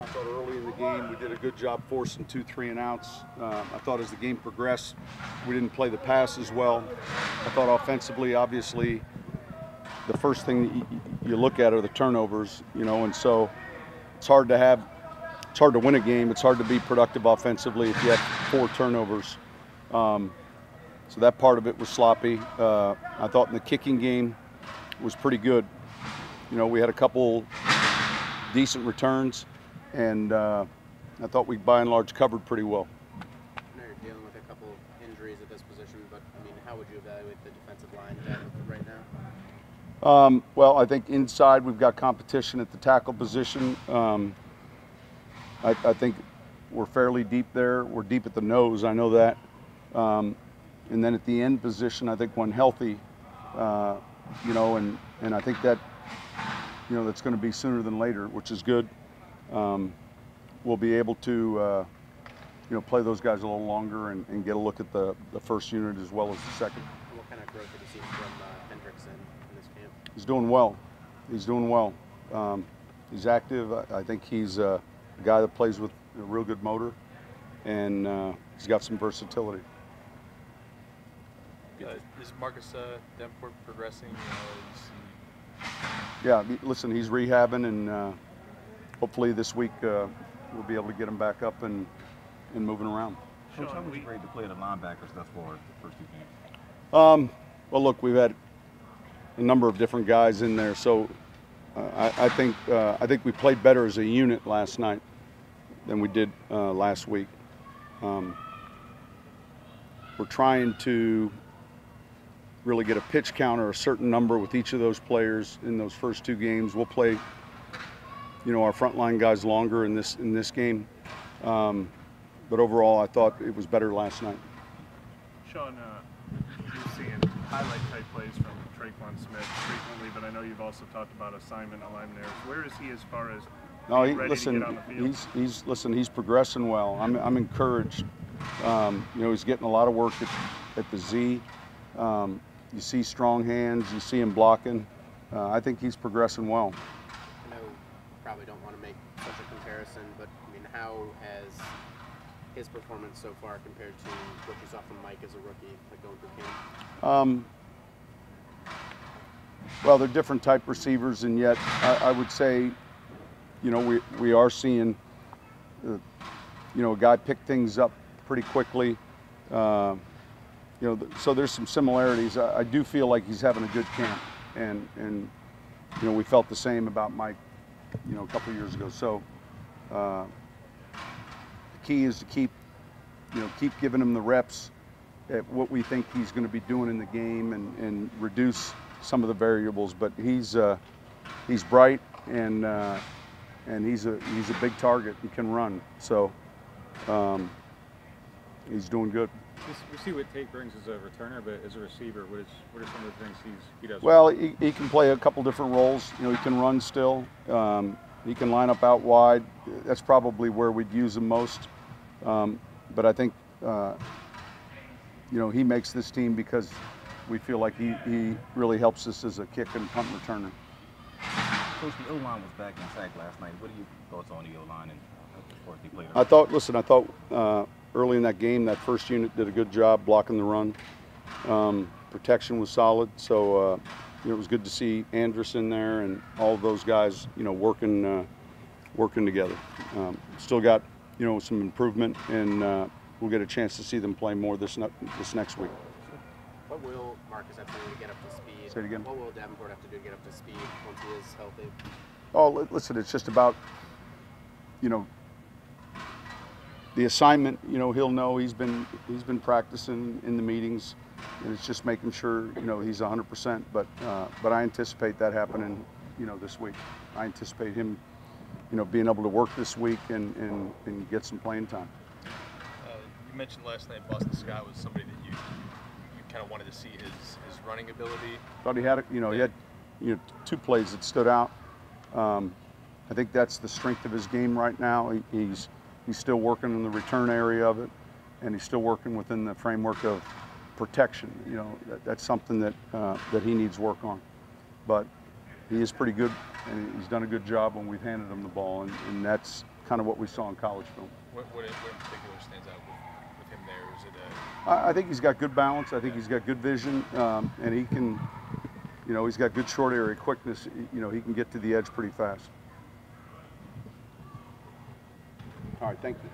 I thought early in the game we did a good job forcing 2 3-and-outs. I thought as the game progressed, we didn't play the pass as well. I thought offensively, obviously, the first thing you look at are the turnovers, and so it's hard to win a game. It's hard to be productive offensively if you have 4 turnovers. So that part of it was sloppy. I thought in the kicking game was pretty good. We had a couple decent returns, and I thought we by and large covered pretty well. I know you're dealing with a couple injuries at this position, but how would you evaluate the defensive line depth right now? Well, I think inside we've got competition at the tackle position. I think we're fairly deep there. We're deep at the nose, I know that. And then at the end position, I think when healthy, and I think that, that's going to be sooner than later, which is good. We'll be able to, play those guys a little longer and get a look at the first unit as well as the second. What kind of growth have you seen from Hendrickson in this camp? He's doing well. He's doing well. He's active. I think he's a guy that plays with a real good motor, and he's got some versatility. Is Marcus Davenport progressing? Yeah, listen, he's rehabbing, and hopefully this week we'll be able to get him back up and moving around. Coach, how was it great to play the linebackers thus far the first 2 games? Well, look, we've had a number of different guys in there, so I think we played better as a unit last night than we did last week. We're trying to really get a pitch count or a certain number with each of those players in those first 2 games. We'll play, our frontline guys longer in this game. But overall, I thought it was better last night. Sean, you're seeing highlight-type plays from Traquan Smith frequently, but I know you've also talked about assignment alignment errors. Where is he as far as ready to get on the field? He's progressing well. I'm encouraged. He's getting a lot of work at the Z. You see strong hands. You see him blocking. I think he's progressing well. I know you probably don't want to make such a comparison, but how has his performance so far compared to what you saw from Mike as a rookie, going through camp? Well, they're different type receivers, and yet I would say, we are seeing, a guy pick things up pretty quickly. So there's some similarities. I do feel like he's having a good camp, and we felt the same about Mike, a couple of years ago. So the key is to keep giving him the reps at what we think he's going to be doing in the game, and reduce some of the variables. But he's bright, and he's a big target. He can run, so he's doing good. We see what Tate brings as a returner, but as a receiver, what are some of the things he does? Well, he can play a couple different roles. He can run still. He can line up out wide. That's probably where we'd use him most. But I think he makes this team because we feel like he really helps us as a kick and punt returner. Coach, the O-line was back in sack last night. What are your thoughts on the O-line and as far as they played? I thought early in that game, that first unit did a good job blocking the run. Protection was solid, so it was good to see Anderson there and all of those guys, working together. Still got, some improvement, and we'll get a chance to see them play more this next week. What will Marcus have to do to get up to speed? Say it again. What will Davenport have to do to get up to speed once he is healthy? Oh, listen, it's just about, the assignment. He'll know he's been practicing in the meetings, and it's just making sure he's 100%. But I anticipate that happening this week. I anticipate him being able to work this week and get some playing time. You mentioned last night Boston Scott was somebody that you kind of wanted to see his running ability. Thought he had he had 2 plays that stood out. I think that's the strength of his game right now. He's still working in the return area of it, and he's still working within the framework of protection. That's something that he needs work on. But he is pretty good, and he's done a good job when we've handed him the ball, and that's kind of what we saw in college film. What in particular stands out with him there? Is it I think he's got good balance. I think he's got good vision, and he can, he's got good short area quickness. He can get to the edge pretty fast. All right, thank you.